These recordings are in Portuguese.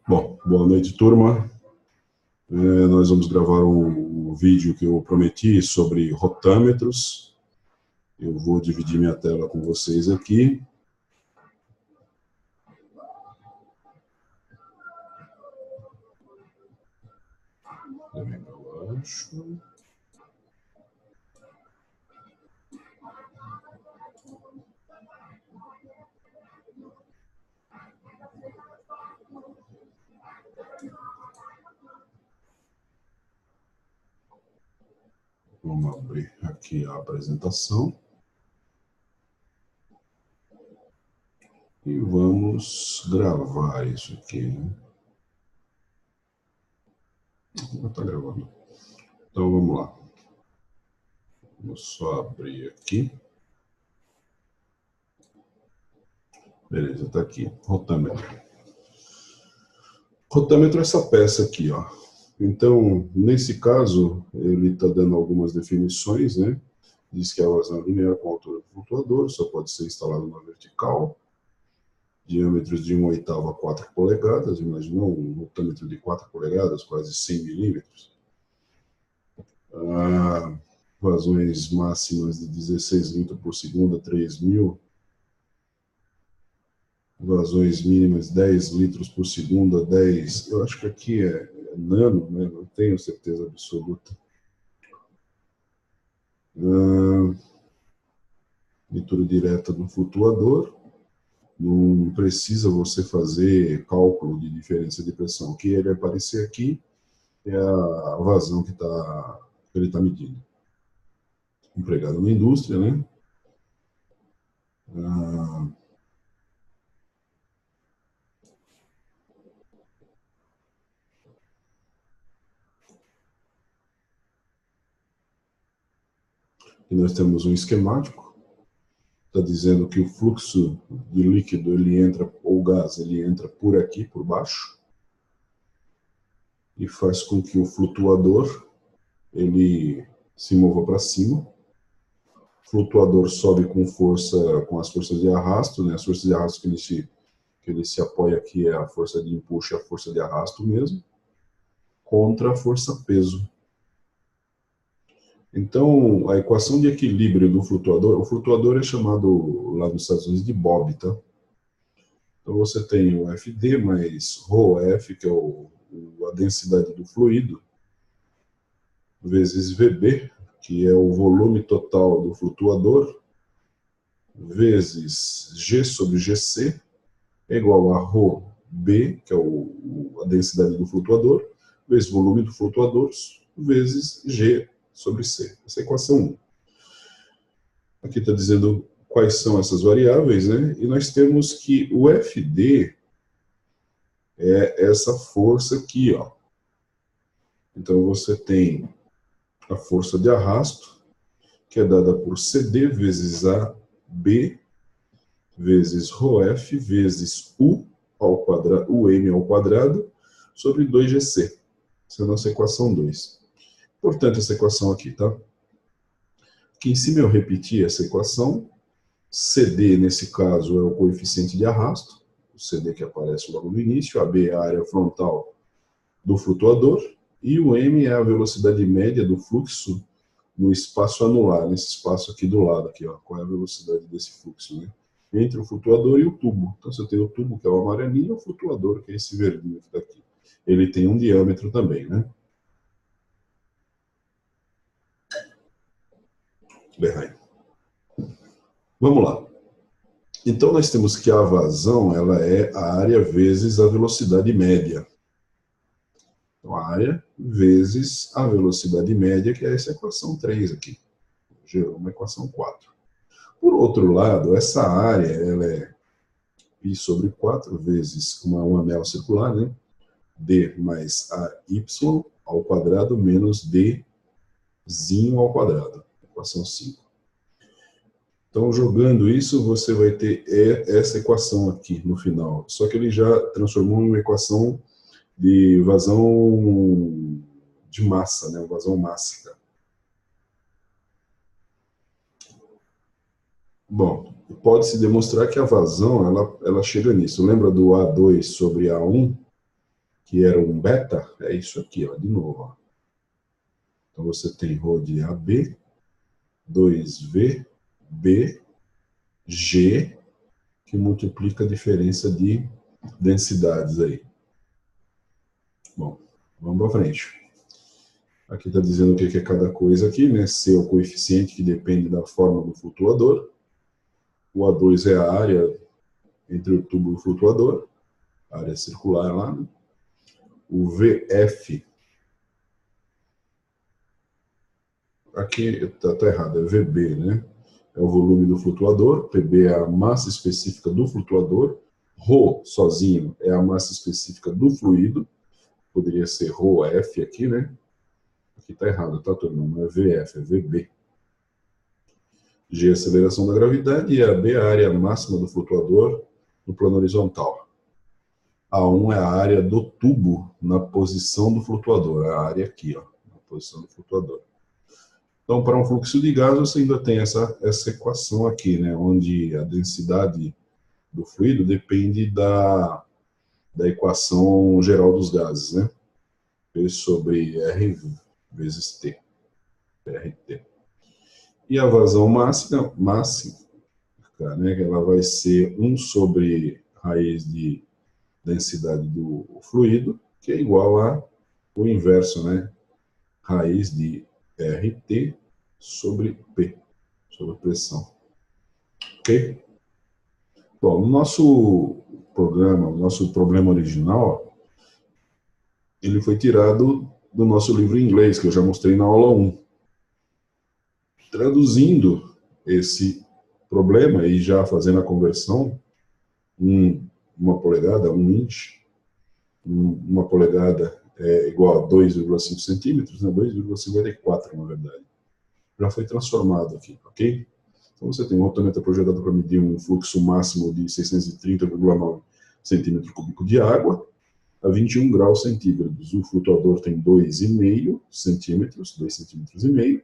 Bom, boa noite, turma. Nós vamos gravar um vídeo que eu prometi sobre rotâmetros. Eu vou dividir minha tela com vocês aqui. Também para baixo. Vamos abrir aqui a apresentação. E vamos gravar isso aqui, né? Não está gravando. Então vamos lá. Vou só abrir aqui. Beleza, está aqui. Rotâmetro. Rotâmetro é essa peça aqui, ó. Então, nesse caso, ele está dando algumas definições, né? Diz que a vazão linear com altura do flutuador só pode ser instalado na vertical. Diâmetros de 1/8 a 4 polegadas. Imagina um rotâmetro de 4 polegadas, quase 100 milímetros. Vazões máximas de 16 litros por segundo a 3.000. Vazões mínimas 10 litros por segundo a 10. Eu acho que aqui é nano, né? Não tenho certeza absoluta. Leitura direta do flutuador. Não precisa você fazer cálculo de diferença de pressão. O que ele aparecer aqui é a vazão que ele está medindo. Empregado na indústria, né? E nós temos um esquemático. Está dizendo que o fluxo de líquido, ele entra, ou gás, ele entra por aqui, por baixo, e faz com que o flutuador, ele se mova para cima. O flutuador sobe com força, com as forças de arrasto, né? As forças de arrasto que ele se apoia aqui é a força de empuxo e a força de arrasto mesmo, contra a força-peso. Então, a equação de equilíbrio do flutuador, o flutuador é chamado lá nos Estados Unidos de Bob, tá? Então você tem o FD mais ρF, que é a densidade do fluido, vezes VB, que é o volume total do flutuador, vezes G sobre GC, é igual a ρB, que é a densidade do flutuador, vezes volume do flutuador, vezes G sobre C. Essa é a equação 1. Aqui está dizendo quais são essas variáveis, né? E nós temos que o FD é essa força aqui, ó. Então você tem a força de arrasto, que é dada por CD vezes AB vezes ρF vezes U ao quadrado, UM ao quadrado, sobre 2GC. Essa é a nossa equação 2. Portanto, essa equação aqui, tá? Aqui em cima eu repeti essa equação. CD, nesse caso, é o coeficiente de arrasto, o CD que aparece logo no início, AB é a área frontal do flutuador, e o M é a velocidade média do fluxo no espaço anular, nesse espaço aqui do lado, aqui, ó, qual é a velocidade desse fluxo, né? Entre o flutuador e o tubo. Então, você tem o tubo, que é o amarelinho, e o flutuador, que é esse verdinho que está aqui. Ele tem um diâmetro também, né? Vamos lá. Então, nós temos que a vazão, ela é a área vezes a velocidade média. Então, a área vezes a velocidade média, que é essa equação 3 aqui. Gerou uma equação 4. Por outro lado, essa área, ela é π sobre 4 vezes um anel circular, né? D mais AY ao quadrado menos Dzinho ao quadrado. Equação 5. Então, jogando isso, você vai ter essa equação aqui no final. Só que ele já transformou em uma equação de vazão de massa, né? Vazão mássica. Bom, pode-se demonstrar que a vazão, ela chega nisso. Lembra do A2 sobre A1? que era um beta, é isso aqui, ó, de novo. Ó. Então você tem ρ de AB, 2V, B, G, que multiplica a diferença de densidades aí. Bom, vamos para frente. Aqui está dizendo o que é cada coisa aqui, né? C é o coeficiente que depende da forma do flutuador. O A2 é a área entre o tubo e o flutuador, a área circular lá. Né? O VF, aqui está errado, é VB, né? É o volume do flutuador, PB é a massa específica do flutuador, ρ sozinho é a massa específica do fluido, poderia ser ρF aqui, né? Aqui está errado, tá, turma? Não é VF, é VB. G é a aceleração da gravidade e a B é a área máxima do flutuador no plano horizontal. A1 é a área do tubo na posição do flutuador, a área aqui, ó, na posição do flutuador. Então, para um fluxo de gás, você ainda tem essa equação aqui, né, onde a densidade do fluido depende da equação geral dos gases, né? P sobre R vezes T, RT. E a vazão máxima, né, ela vai ser 1 sobre raiz de densidade do fluido, que é igual a o inverso, né? Raiz de RT sobre P, sobre pressão. Ok? Bom, no nosso problema original, ele foi tirado do nosso livro em inglês, que eu já mostrei na aula 1. Traduzindo esse problema e já fazendo a conversão, uma polegada, 1 inch, uma polegada é igual a 2,5 centímetros, né? 2,54 na verdade. Já foi transformado aqui, ok? Então você tem um rotômetro projetado para medir um fluxo máximo de 630,9 centímetros cúbicos de água a 21 graus centígrados. O flutuador tem 2,5 centímetros, 2,5 centímetros de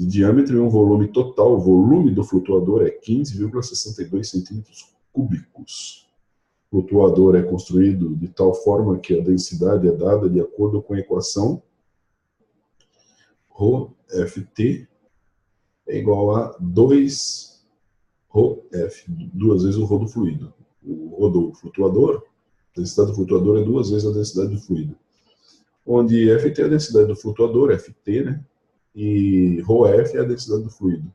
diâmetro e um volume total. O volume do flutuador é 15,62 centímetros cúbicos. O flutuador é construído de tal forma que a densidade é dada de acordo com a equação ρFT é igual a 2 ρF, duas vezes o ρ do fluido. O ρ do flutuador, a densidade do flutuador é duas vezes a densidade do fluido. Onde FT é a densidade do flutuador, FT, né? E ρF é a densidade do fluido.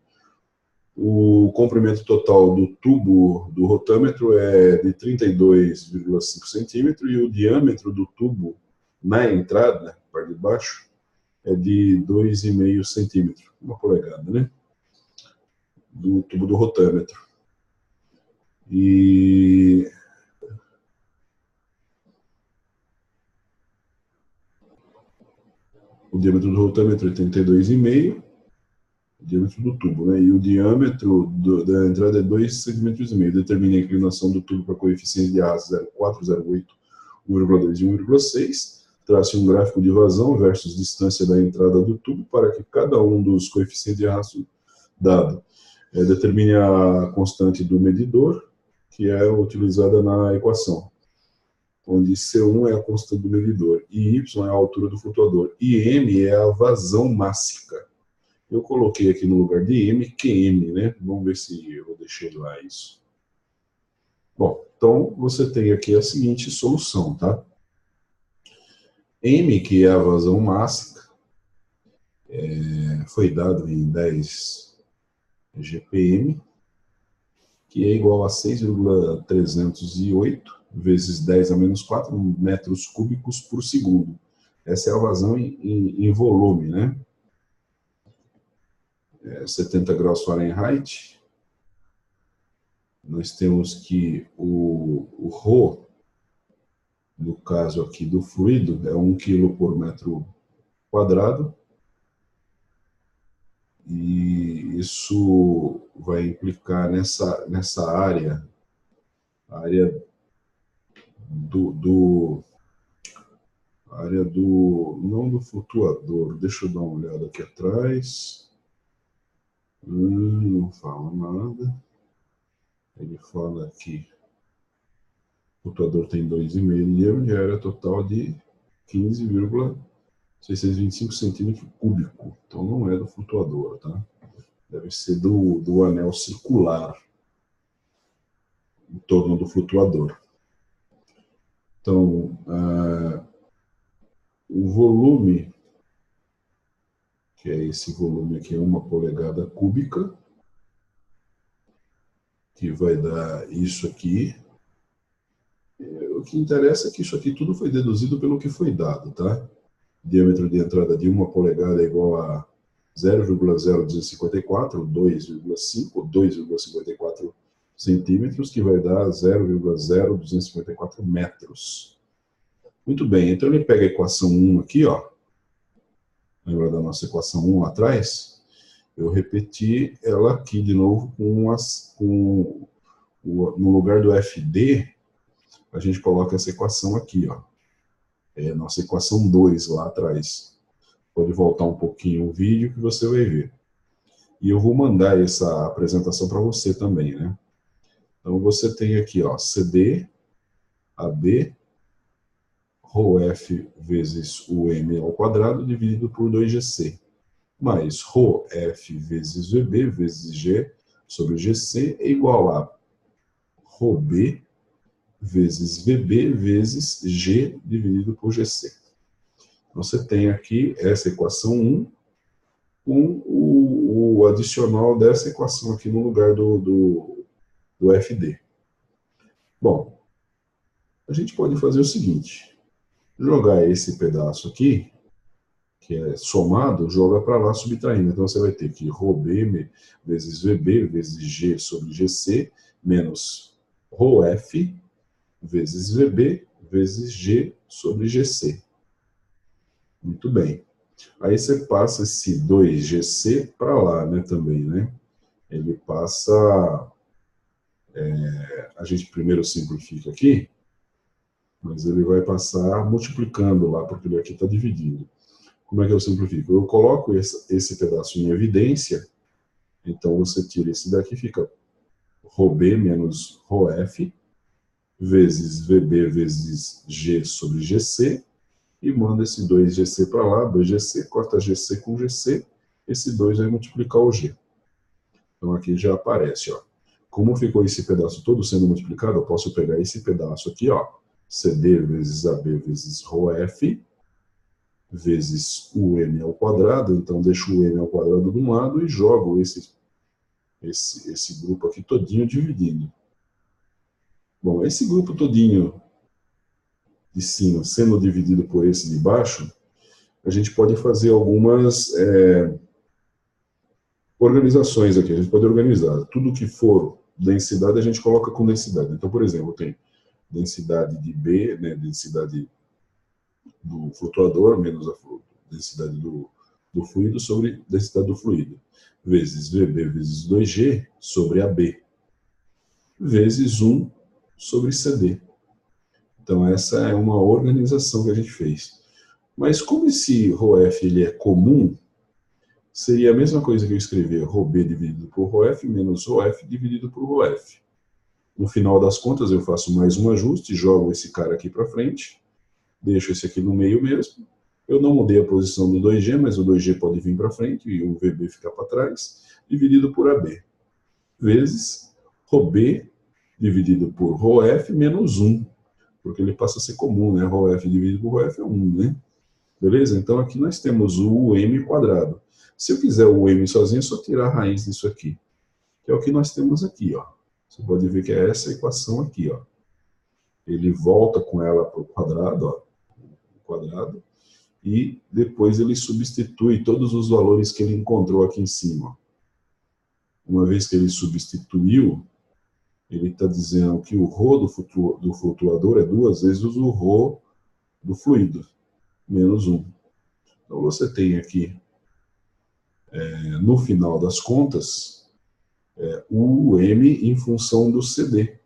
O comprimento total do tubo do rotâmetro é de 32,5 centímetros e o diâmetro do tubo na entrada, parte de baixo, é de 2,5 centímetros, uma polegada, né? Do tubo do rotâmetro. E o diâmetro do rotâmetro é 32,5, o diâmetro do tubo, né? E o diâmetro da entrada é 2,5 centímetros. Determine a inclinação do tubo para coeficiente de arrasto 0,4, 0,8, 1,2 e 1,6. Trace um gráfico de vazão versus distância da entrada do tubo para que cada um dos coeficientes de arrasto dado determine a constante do medidor, que é utilizada na equação, onde C1 é a constante do medidor, e Y é a altura do flutuador, e M é a vazão mássica. Eu coloquei aqui no lugar de M, QM, né? Vamos ver se eu deixei lá isso. Bom, então você tem aqui a seguinte solução, tá? M, que é a vazão mássica, foi dado em 10 GPM, que é igual a 6,308 vezes 10 a menos 4 metros cúbicos por segundo. Essa é a vazão em volume, né? 70 graus Fahrenheit. Nós temos que o ρ, no caso aqui do fluido, é 1 kg por metro quadrado. E isso vai implicar nessa área, a área não do flutuador, deixa eu dar uma olhada aqui atrás. Não fala nada. Ele fala aqui flutuador tem 2,5 de gera total de 15,625 centímetros cúbicos. Então não é do flutuador, tá? Deve ser do anel circular em torno do flutuador. Então, o volume, que é esse volume aqui, é 1 polegada cúbica, que vai dar isso aqui. O que interessa é que isso aqui tudo foi deduzido pelo que foi dado, tá? Diâmetro de entrada de 1 polegada é igual a 0,0254, 2,5, 2,54 centímetros, que vai dar 0,0254 metros. Muito bem, então ele pega a equação 1 aqui, ó. Lembra da nossa equação 1 lá atrás? Eu repeti ela aqui de novo no lugar do FD, a gente coloca essa equação aqui, ó. É a nossa equação 2 lá atrás. Pode voltar um pouquinho o vídeo que você vai ver. E eu vou mandar essa apresentação para você também, né? Então você tem aqui, ó, CD, AB, ρf vezes UM ao quadrado dividido por 2GC, mais ρf vezes VB vezes G sobre GC é igual a ρB vezes VB vezes G dividido por GC. Então, você tem aqui essa equação 1 com o adicional dessa equação aqui no lugar do FD. Bom, a gente pode fazer o seguinte, jogar esse pedaço aqui, que é somado, joga para lá subtraindo. Então, você vai ter que ρB vezes VB vezes G sobre GC menos ρF vezes VB vezes G sobre GC. Muito bem. Aí você passa esse 2GC para lá, né, também, né? Ele passa... a gente primeiro simplifica aqui, mas ele vai passar multiplicando lá, porque ele aqui está dividido. Como é que eu simplifico? Eu coloco esse pedaço em evidência, então você tira esse daqui, fica ρB menos ρF, vezes VB vezes G sobre GC, e manda esse 2GC para lá, 2GC, corta GC com GC, esse 2 vai multiplicar o G. Então aqui já aparece, ó. Como ficou esse pedaço todo sendo multiplicado, eu posso pegar esse pedaço aqui, ó, CD vezes AB vezes ρF, vezes o m ao quadrado, então deixo o m ao quadrado de um lado e jogo esse grupo aqui todinho dividindo. Bom, esse grupo todinho de cima sendo dividido por esse de baixo, a gente pode fazer algumas organizações aqui. A gente pode organizar tudo que for densidade, a gente coloca com densidade. Então, por exemplo, tem densidade de B, né, densidade do flutuador, menos a densidade do fluido sobre densidade do fluido, vezes VB vezes 2G sobre AB, vezes 1 sobre CD. Então, essa é uma organização que a gente fez. Mas como esse ρf ele é comum, seria a mesma coisa que eu escrever ρB dividido por ρf menos ρf dividido por ρf. No final das contas, eu faço mais um ajuste, jogo esse cara aqui para frente, deixo esse aqui no meio mesmo. Eu não mudei a posição do 2G, mas o 2G pode vir para frente e o VB ficar para trás, dividido por AB, vezes ρB dividido por ρf menos 1, porque ele passa a ser comum, né? ρf dividido por ρf é 1, né? Beleza? Então aqui nós temos o m quadrado. Se eu quiser o m sozinho, é só tirar a raiz disso aqui, que é o que nós temos aqui, ó. Você pode ver que é essa equação aqui, ó. Ele volta com ela para o quadrado, ó, quadrado, e depois ele substitui todos os valores que ele encontrou aqui em cima. Uma vez que ele substituiu, ele está dizendo que o ρ do flutuador é 2 vezes o ρ do fluido, menos 1. Então você tem aqui, no final das contas, o m em função do CD.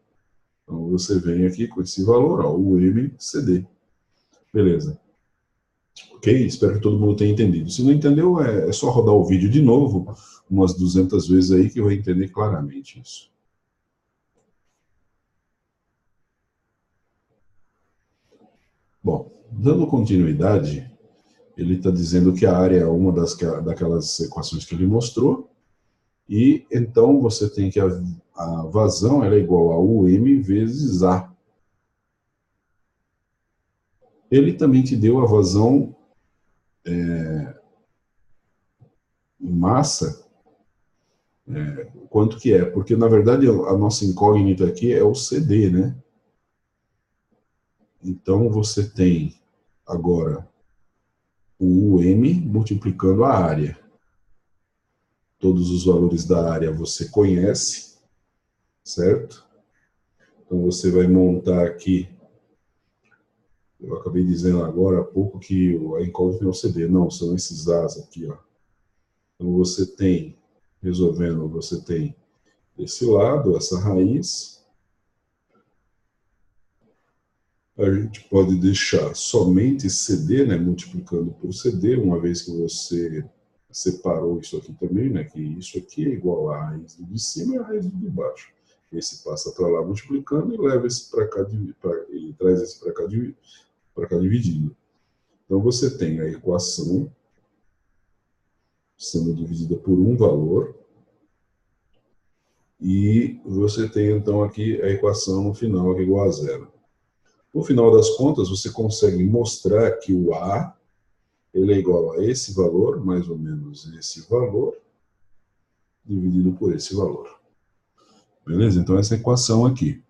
Então você vem aqui com esse valor, ó, o m CD. Beleza. Ok? Espero que todo mundo tenha entendido. Se não entendeu, é só rodar o vídeo de novo, umas 200 vezes aí, que vai entender claramente isso. Bom, dando continuidade, ele está dizendo que a área é uma daquelas equações que ele mostrou, e então você tem que a vazão ela é igual a UM vezes A. Ele também te deu a vazão em massa, quanto que é, porque na verdade a nossa incógnita aqui é o CD, né? Então você tem agora o UM multiplicando a área. Todos os valores da área você conhece, certo? Então você vai montar aqui, eu acabei dizendo agora há pouco que a incógnita é o CD, não, são esses As aqui, ó. Então você tem, resolvendo, você tem esse lado, essa raiz. A gente pode deixar somente CD, né, multiplicando por CD, uma vez que você separou isso aqui também, né, que isso aqui é igual a raiz do de cima e a raiz do de baixo. Esse passa para lá multiplicando e leva esse para cá, e traz esse para cá dividindo. Então você tem a equação sendo dividida por um valor, e você tem então aqui a equação no final que é igual a zero. No final das contas, você consegue mostrar que o A ele é igual a esse valor, mais ou menos esse valor, dividido por esse valor. Beleza? Então, essa equação aqui.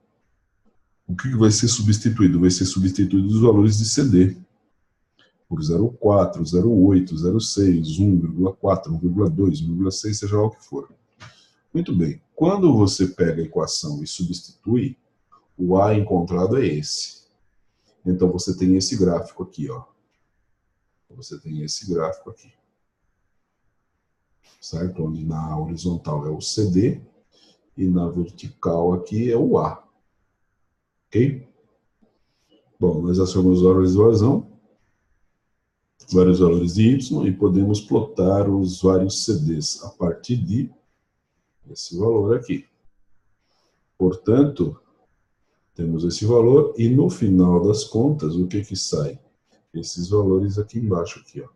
O que vai ser substituído? Vai ser substituído os valores de CD. Por 0,4, 0,8, 0,6, 1,4, 1,2, 1,6, seja lá o que for. Muito bem. Quando você pega a equação e substitui, o A encontrado é esse. Então, você tem esse gráfico aqui, ó. Você tem esse gráfico aqui. Certo? Onde na horizontal é o CD e na vertical aqui é o A. Ok? Bom, nós achamos os valores de vazão, vários valores de Y, e podemos plotar os vários CDs a partir de esse valor aqui. Portanto, temos esse valor, e no final das contas, o que sai? Esses valores aqui embaixo, aqui, ó.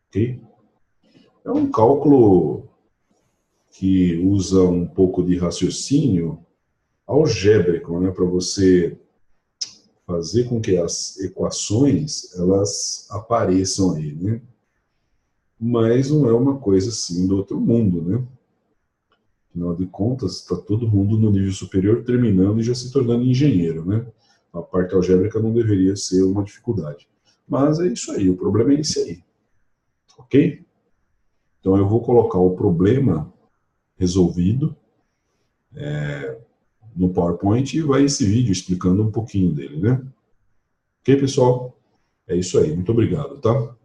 Ok? É um cálculo que usa um pouco de raciocínio algébrico, né, para você fazer com que as equações elas apareçam aí, né? Mas não é uma coisa assim do outro mundo, né? Afinal de contas, está todo mundo no nível superior terminando e já se tornando engenheiro, né? A parte algébrica não deveria ser uma dificuldade. Mas é isso aí, o problema é esse aí. Ok? Então eu vou colocar o problema resolvido no PowerPoint e vai esse vídeo explicando um pouquinho dele, né? Ok, pessoal? É isso aí. Muito obrigado, tá?